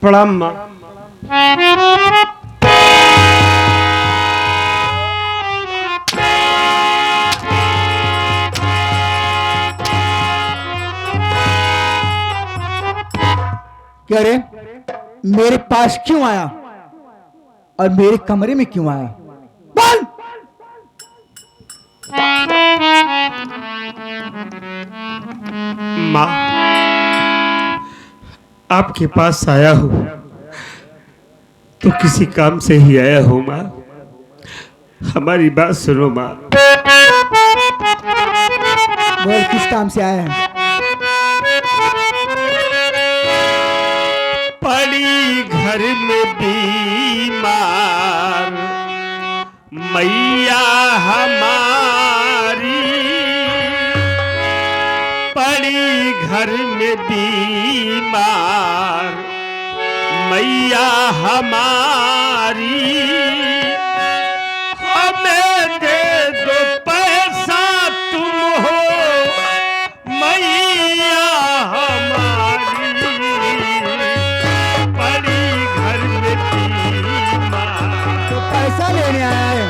प्रणाम माँ। क्या रे, मेरे पास क्यों आया और मेरे कमरे में क्यों आया? बोल। माँ, आपके पास आया हूँ तो किसी काम से ही आया हूँ माँ। हमारी बात सुनो माँ। बोल, किस काम से आया है? पड़ी घर में बीमार मैया हमारी, पड़ी घर में बीमार मैया हमारी, हमें दे दो पैसा तुम हो मैया हमारी, पड़ी घर में बीमार। तो पैसा लेने आया है।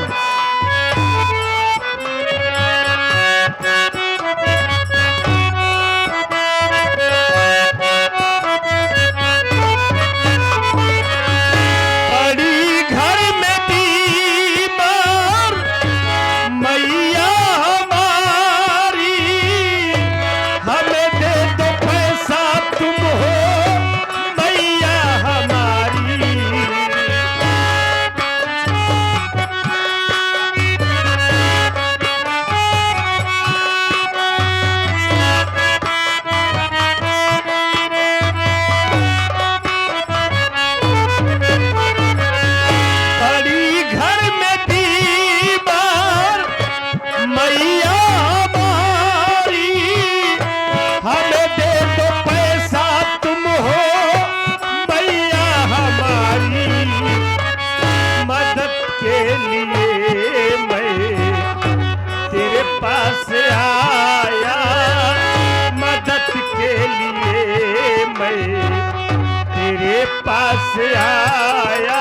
पास आया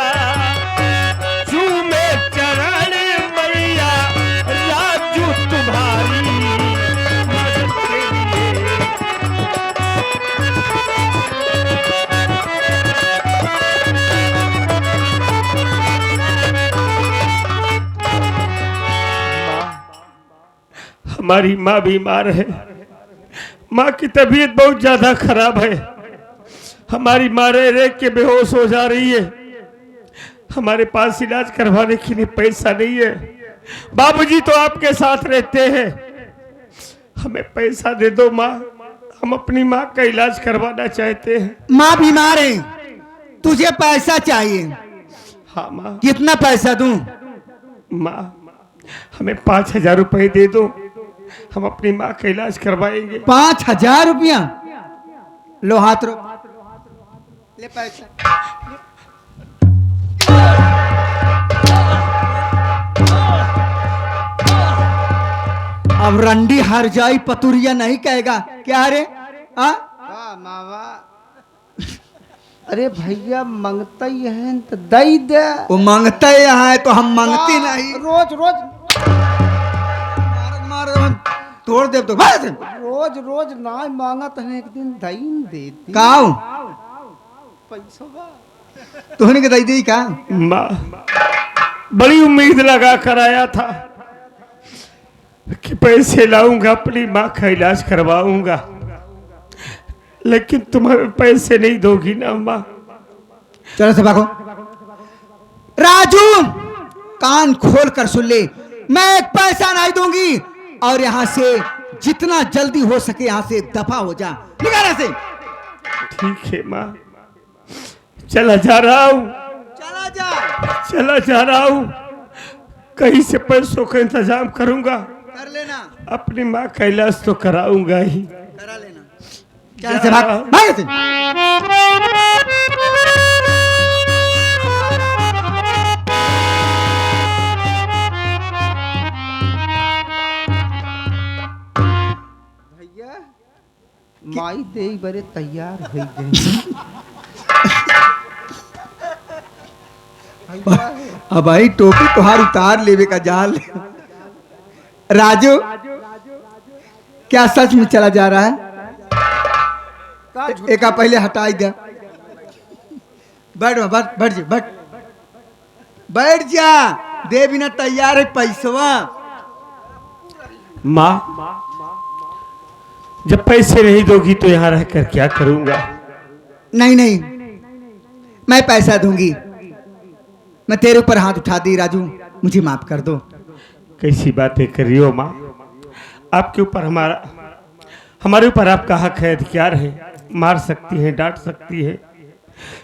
चूमे चरण मैया राजू तुम्हारी मदद के लिए। हमारी माँ बीमार है। माँ की तबीयत बहुत ज्यादा खराब है। हमारी माँ रह रह के बेहोश हो जा रही है। हमारे पास इलाज करवाने के लिए पैसा नहीं है। बाबूजी तो आपके साथ रहते हैं, हमें पैसा दे दो माँ, हम अपनी माँ का इलाज करवाना चाहते हैं। माँ बीमार है, तुझे पैसा चाहिए। हाँ माँ। कितना पैसा दूं? माँ, हमें 5,000 रुपए दे दो, हम अपनी माँ का इलाज करवाएंगे। 5,000 रुपया? लो हाथ रो, ले पैसा। अब रंडी हर जाई पतुरिया नहीं कहेगा क्या रे? मावा। अरे भैया मंगता ही है तो दई दे। वो मांगता ही है तो हम मांगते नहीं। रोज रोज मार तोड़ दे तो रोज रोज ना मांगत है, एक दिन दई देती काऊ पैसा तोहने के दई दी का? माँ, बड़ी उम्मीद लगा कर आया था कि पैसे लाऊंगा, अपनी माँ का इलाज करवाऊंगा, लेकिन तुम हमें पैसे नहीं दोगी ना माँ। चलो से भागो। राजू, कान खोल कर सुन ले, मैं एक पैसा नहीं दूंगी और यहाँ से जितना जल्दी हो सके यहाँ से दफा हो जा। निकाल से। ठीक है माँ, चला जा रहा हूँ। चला जा। चला जा रहा हूँ, कहीं से पैसों का इंतजाम करूंगा, कर लेना। अपनी माँ का इलाज तो कराऊंगा ही। करा लेना। चल से भाग, भाग से। भैया माई दे बरे तैयार हो गई। अब भाई टोपी तुहार उतार लेवे का जाल। राजू क्या सच में चला जा रहा है? एक पहले हटाई दे। बैठ बैठ बैठ जा बैठ बैठ जा। दे बिना तैयार है पैसवा। माँ जब पैसे नहीं दोगी तो यहाँ रहकर क्या करूंगा? नहीं नहीं, मैं पैसा दूंगी। मैं तेरे ऊपर हाथ उठा दी राजू, मुझे माफ कर दो। कैसी बातें कर रही हो माँ? आपके ऊपर हमारे ऊपर आपका हक है, अधिकार है। मार सकती है, डांट सकती है,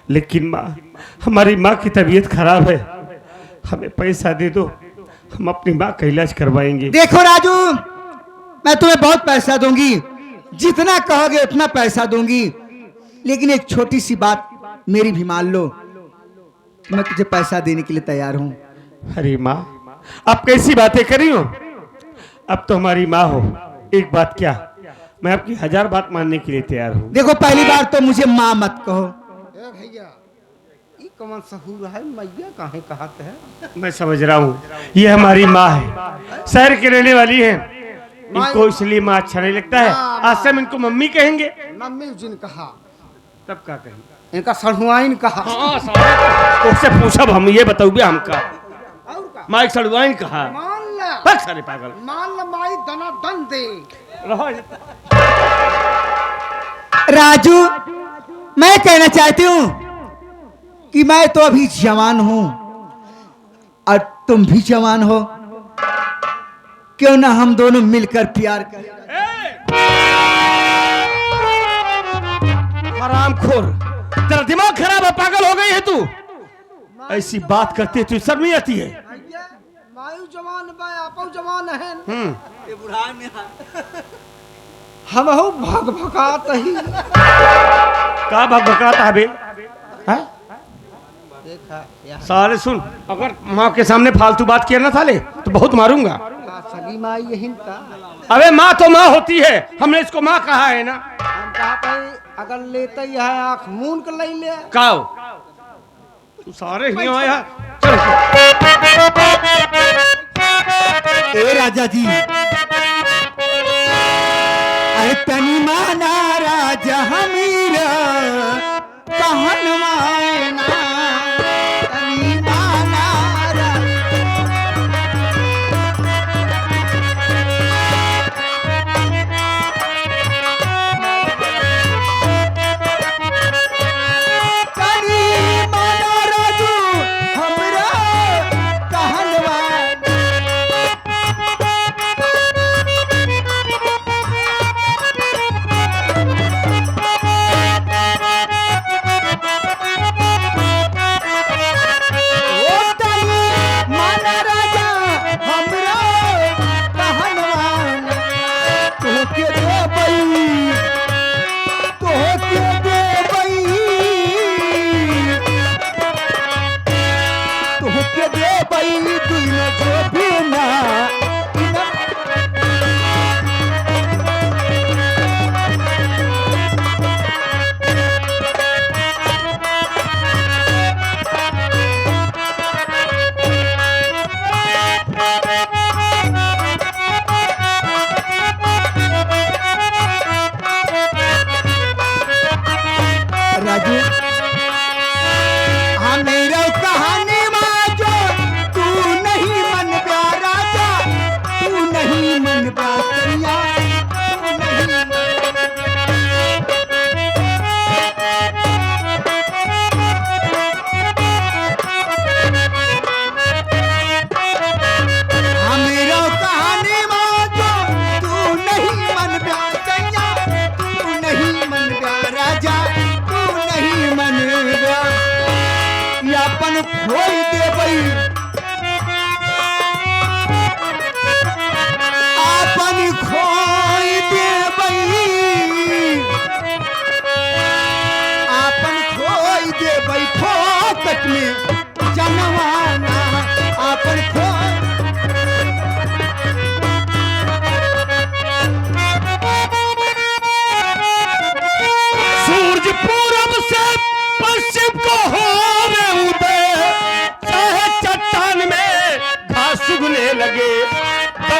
लेकिन माँ हमारी माँ की तबीयत खराब है, हमें पैसा दे दो, हम अपनी माँ का इलाज करवाएंगे। देखो राजू, मैं तुम्हें बहुत पैसा दूंगी, जितना कहोगे उतना पैसा दूंगी, लेकिन एक छोटी सी बात मेरी भी मान लो, मैं तुझे पैसा देने के लिए तैयार हूं। अरे माँ आप कैसी बातें कर रही हो? अब तो हमारी माँ हो, एक बात क्या, मैं आपकी 1000 बात मानने के लिए तैयार हूँ। देखो पहली बार तो मुझे माँ मत कहो। भैया ये कौन सहूर है, मैया काहे कहते हैं? मैं समझ रहा हूँ, ये हमारी माँ है, शहर की रहने वाली है, इनको इसलिए माँ अच्छा नहीं लगता है। आज से हम इनको मम्मी कहेंगे। मम्मी जिन कहा तब क्या कहेंगे? इनका सड़ुआइन कहा। तो उससे पूछब हम, ये बताओ भी हमका और का माइक सड़ुआइन कहा। मान ला, बस सारे पागल मान ला माई दना दन दे। रहो। राजू मैं कहना चाहती हूँ कि मैं तो अभी जवान हूं और तुम भी जवान हो, क्यों ना हम दोनों मिलकर प्यार करें। हरामखोर, तेरा दिमाग खराब है, पागल हो गई है तू? ऐसी बात करती है, तू शर्म नहीं आती है? भैया मायू जवान बा, आपो जवान है। हम हो भग भगात ही। का भगभगाता है बे? हैं? देखा या सारे सुन, अगर माँ के सामने फालतू बात किया ना थाले तो बहुत मारूंगा। सगी माई यही का। अबे माँ तो माँ होती है, हमने इसको माँ कहा है ना। हम कहते हैं अगर लेते ही है आँख मून के ले ले। काओ तू सारे ही आया। चल ए राजा जी, अरे तनी माना राजा हमीरा कहन माना, तनी माना तनी माना राजू हमरा कहन माना।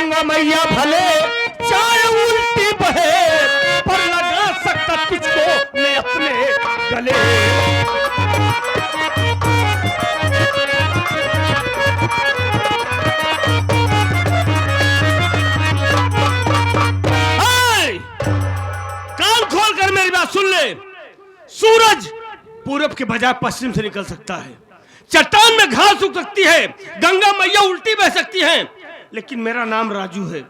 गंगा मैया भले चाहे उल्टी बहे, पर लगा सकता तुझको मैं अपने गले। कान खोल कर मेरी बात सुन ले। सूरज पूरब के बजाय पश्चिम से निकल सकता है, चट्टान में घास उग सकती है, गंगा मैया उल्टी बह सकती हैं, लेकिन मेरा नाम राजू है,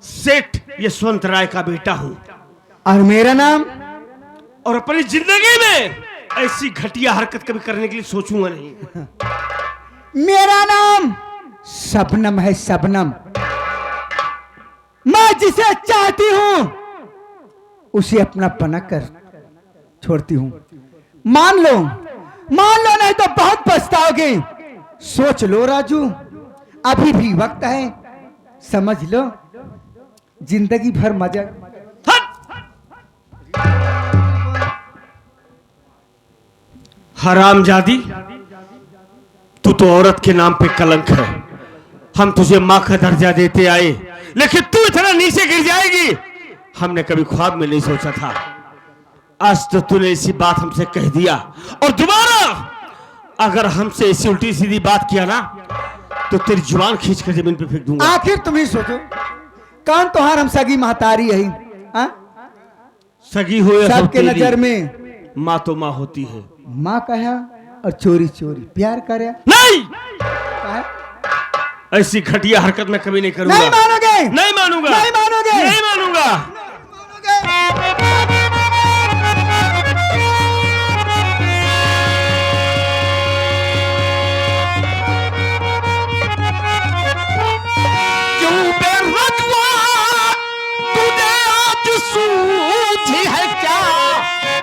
सेठ यशवंत राय का बेटा हूं। और मेरा नाम? और अपनी जिंदगी में ऐसी घटिया हरकत कभी करने के लिए सोचूंगा नहीं। मेरा नाम शबनम है, शबनम। मैं जिसे चाहती हूं उसे अपना बना कर छोड़ती हूं। मान लो नहीं तो बहुत पछताओगे। सोच लो राजू, अभी भी वक्त है, समझ लो, जिंदगी भर मजा। हरामजादी, तू तो औरत के नाम पे कलंक है। हम तुझे मां का दर्जा देते आए, लेकिन तू इतना नीचे गिर जाएगी हमने कभी ख्वाब में नहीं सोचा था। आज तो तूने ऐसी बात हमसे कह दिया, और दोबारा अगर हमसे ऐसी उल्टी सीधी बात किया ना तो तेरी जुबान खींच कर जमीन पे फेंक दूंगा। आखिर तुम ही सोचो, कौन तुम्हार हम सगी महतारी है? सगी हो या सबके नजर में माँ तो माँ होती है। माँ कहा और चोरी चोरी प्यार करे? नहीं, कहा? ऐसी घटिया हरकत मैं कभी नहीं करूंगा। नहीं मानोगे? नहीं मानूंगा, नहीं मानोगे? नहीं मानूंगा। क्यों बेरजुआ तुझे आज सूझी है क्या?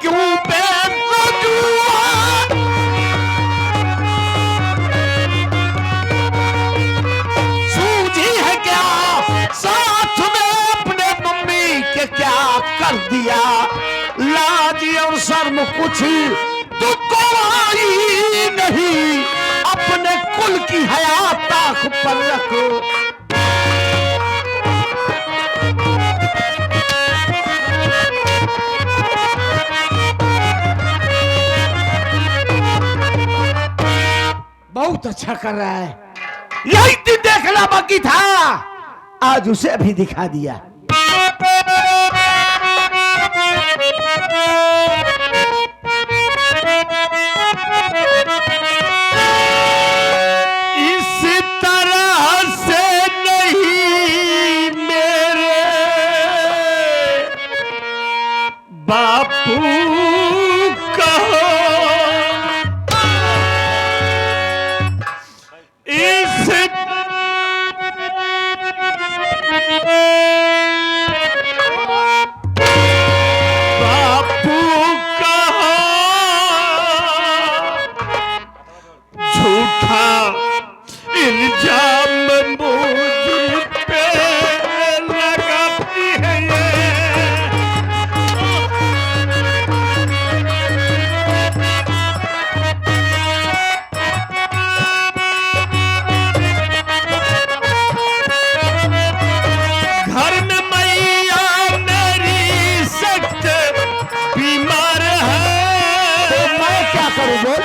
क्यों बेरजुआ सूझी है क्या? साथ में अपने मम्मी के क्या कर दिया? लाज और शर्म कुछ तुझको आई नहीं, अपने कुल की हयात ताख पर रखो। बहुत अच्छा कर रहा है, यही दिन देखना बाकी था, आज उसे भी दिखा दिया। इस तरह से नहीं मेरे बापू कहो, इस बापू कहो, झूठा इल्जाम मुझ पे लगाती है घर में मैया मेरी सख्त बीमार है। तो मैं क्या करूं बोल?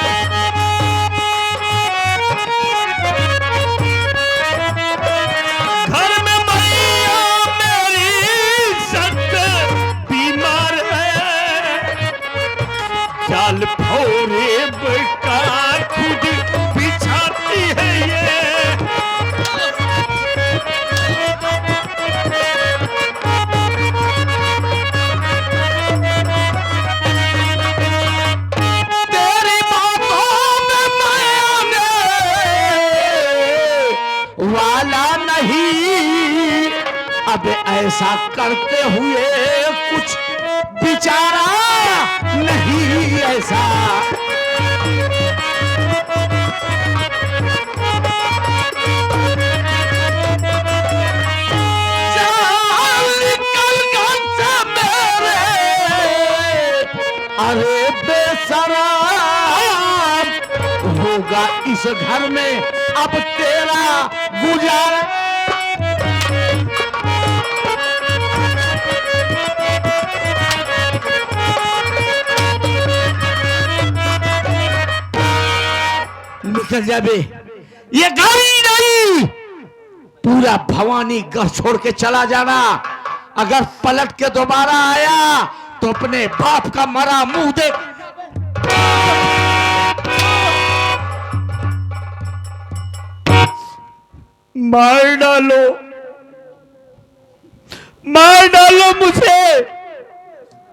घर में मैया मेरी सख्त बीमार है, चाल भौरे का खुद बिछाती है ये। तेरी बातों में मैं आने वाला नहीं, अब ऐसा करते हुए कुछ बिचारा नहीं ऐसा। चल निकल घर से मेरे, अरे बेशरम, होगा इस घर में अब तेरा गुजारा। चल जाबे। ये गाड़ी नहीं, पूरा भवानीगढ़ छोड़ के चला जाना। अगर पलट के दोबारा आया तो अपने बाप का मरा मुंह देख। मार डालो, मार डालो मुझे,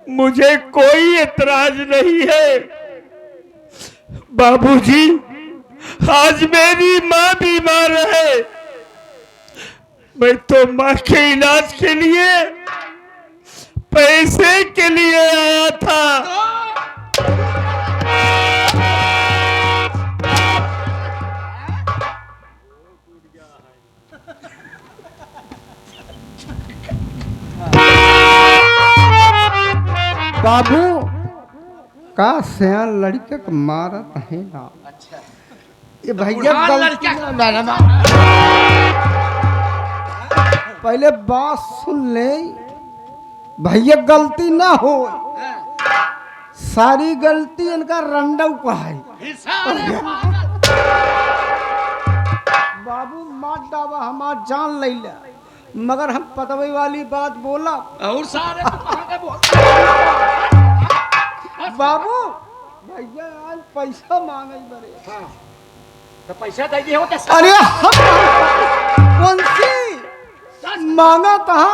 मुझे कोई एतराज नहीं है। बाबूजी, आज मेरी माँ बीमार है, मैं तो माँ के इलाज के लिए पैसे के लिए आया था। बाबू का सियान लड़के को मारत है ना। ये भैया गलती पहले बात सुन ले, भैया गलती ना हो, सारी गलती इनका रंडऊ का है। बाबू मार डावा हमार जान ले ला, मगर हम पतवई वाली बात बोला और सारे बाबू भैया आज पैसा मांगे बड़े। हाँ। तो पैसा दे दिए हो तो अरे हम कौन सी मांगा कहा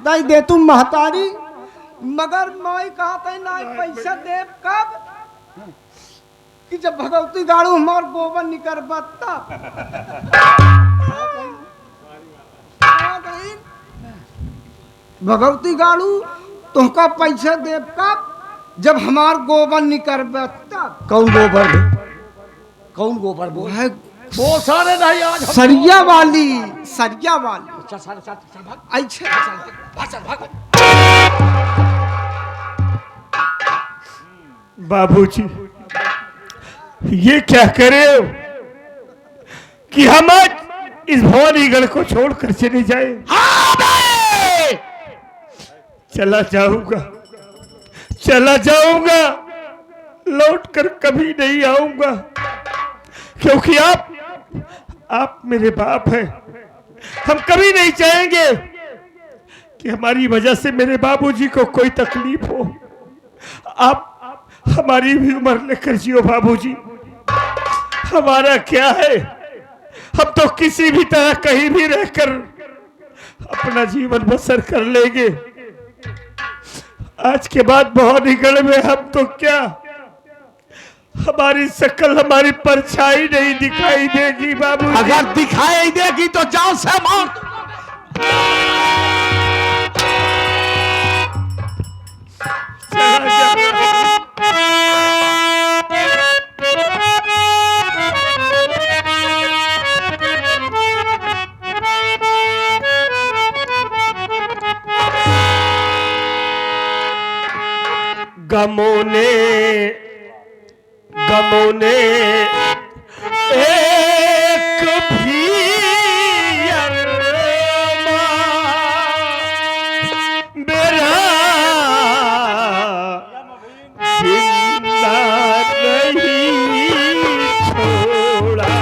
दे दे तुम महतारी, मगर मैं कहा था ना पैसा दे कब कि जब भगवती गाड़ू हमार गोबर निकर बत्ता भगवती गाड़ू तुमका पैसा दे कब जब हमार गोबर निकर बत्ता। कौन गोबर, कौन गोबर बोल है? वो सारे नहीं आज सरिया वाली, सरिया वाली। अच्छा सारे साथ अच्छा बाबूजी, ये क्या करे हो कि हम आज इस भवानीगढ़ को छोड़कर चले जाए? चला जाऊंगा, चला जाऊंगा, लौट कर कभी नहीं आऊंगा, क्योंकि आप मेरे बाप हैं। हम कभी नहीं चाहेंगे कि हमारी वजह से मेरे बाबूजी को कोई तकलीफ हो। आप हमारी भी उम्र लेकर जियो बाबूजी, हमारा क्या है, हम तो किसी भी तरह कहीं भी रहकर अपना जीवन बसर कर लेंगे। आज के बाद भवानीगढ़ में हम तो क्या, हमारी शक्ल, हमारी परछाई नहीं दिखाई देगी बाबू। अगर दिखाई देगी तो जाओ से मौत। गमों ने एक भी अरमा मेरा जिंदा नहीं छोड़ा।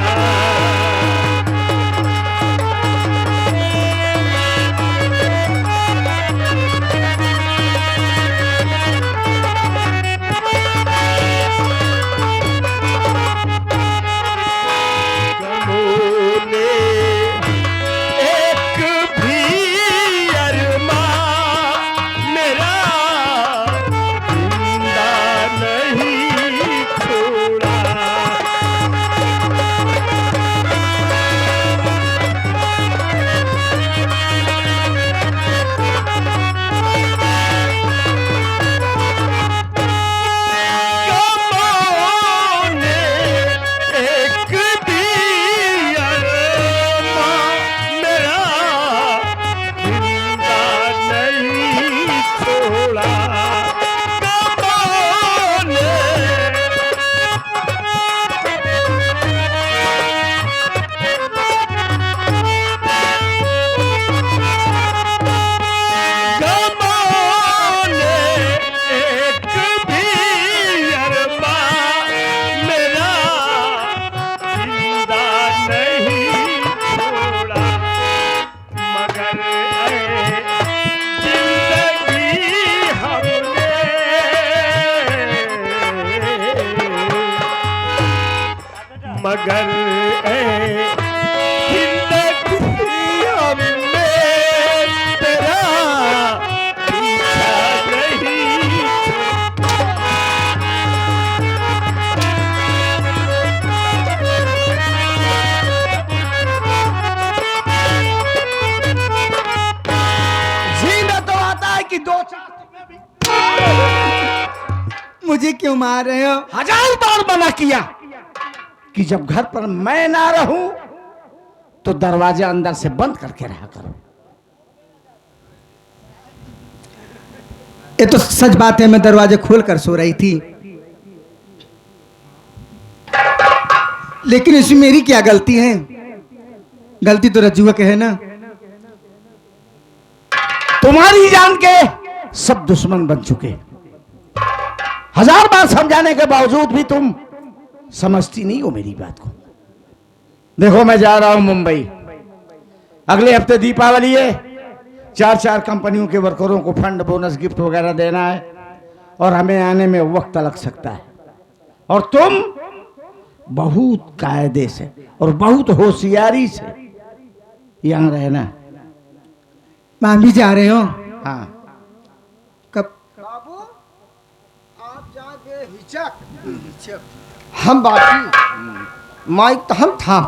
मगर जिंदगी हमने तेरा पीछा नहीं जीना तो आता है कि दो चार तुम्हें भी मुझे क्यों मार रहे हो? 1000 बार मना किया कि जब घर पर मैं ना रहूं तो दरवाजा अंदर से बंद करके रहा करो। ये तो सच बात है, मैं दरवाजे खोल कर सो रही थी, लेकिन इसमें मेरी क्या गलती है? गलती तो रज्जुआ के है ना। तुम्हारी जान के सब दुश्मन बन चुके, 1000 बार समझाने के बावजूद भी तुम समझती नहीं हो मेरी बात को। देखो मैं जा रहा हूं मुंबई, अगले हफ्ते दीपावली है, 4 कंपनियों के वर्करों को फंड बोनस गिफ्ट वगैरह देना है और हमें आने में वक्त लग सकता है। और तुम बहुत कायदे से और बहुत होशियारी से यहां रहना। मां भी जा रहे हो? हाँ कब? बाबू आप जा बेहिचक, हम बाकी माइक तो हम था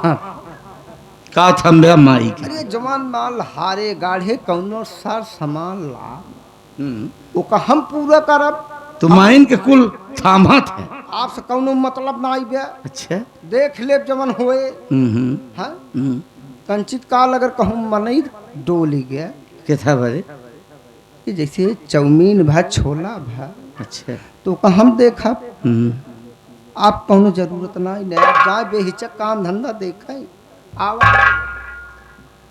का थम्बे माइक। अरे जवान माल हारे गाढ़े कौनो सार सामान ला वो का हम पूरा करब। तो माइन के कुल थामत है, आपसे कौनो मतलब ना आई बे। अच्छा देख ले जवन होए। हाँ कंचित काल अगर कहूँ मनई डोली गया के था बरे कि जैसे चाउमीन भा छोला भा। अच्छा तो का हम देखा आप कौनो जरूरत ना जाए बेहिचक काम धंधा देखा आवा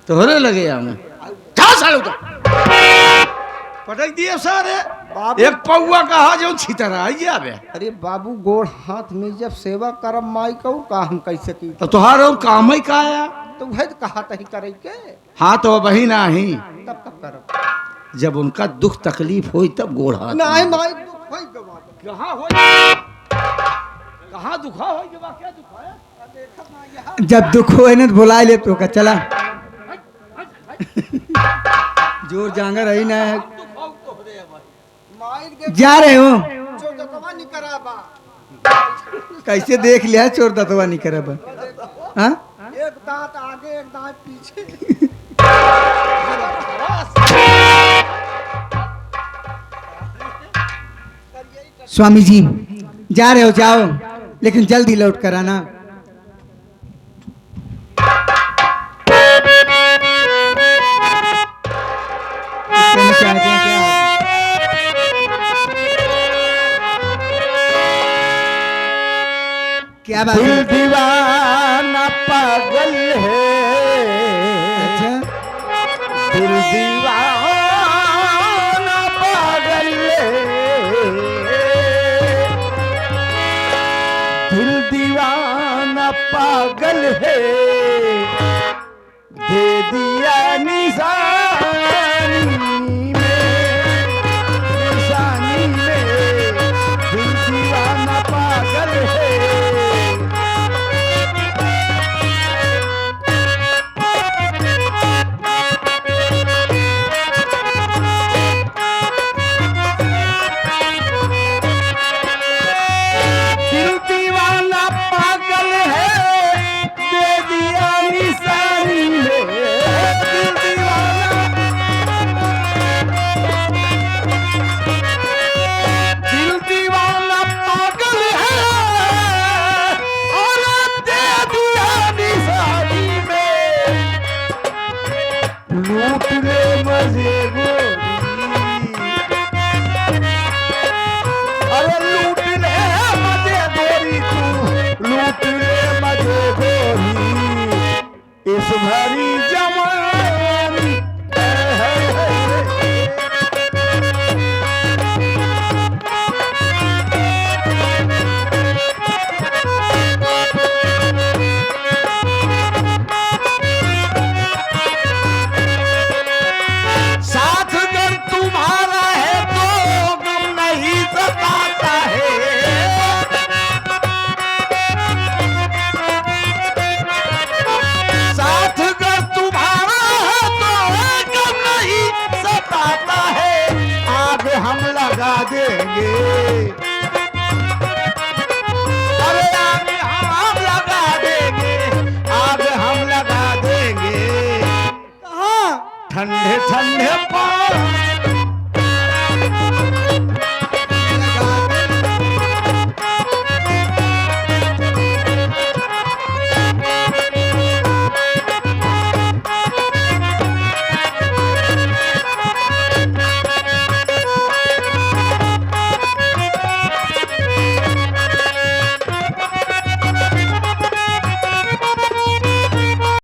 तोहरे लगे पटक दिए सारे एक पौआ कहा जो छितर आई जाबे। अरे बाबू गोड़ हाथ में जब सेवा करब माई कहू का हम कैसे की तो तुहार और काम ही का आया तो वह कहा तही करे के। हाँ तो वही ना ही तब तब करब जब उनका दुख तकलीफ होई तब गोड़ हाथ नहीं माई दुख होई कहां होई कहां दुखा होई के क्या दुख है देखब ना यहां जब दुख हो ना तो बुला ले तो का चला जोर जांगर रही ना। जा रहे हो? कैसे देख लिया चोर दतवा नहीं करब? हाँ एक दांत आगे एक दांत पीछे। स्वामी जी जा रहे हो जाओ, लेकिन जल्दी लौट कर आना। कहना चाहते हैं क्या? क्या बात है? दीवाना पागल है। अच्छा दिल दीवाना पागल है। दिल दीवाना पागल है। दे दिया निशानी में दिल दीवाना पागल है। इस भरी जवानी साथ अगर तुम्हारा है तो गम नहीं सताता है। ठंडे ठंडे पानी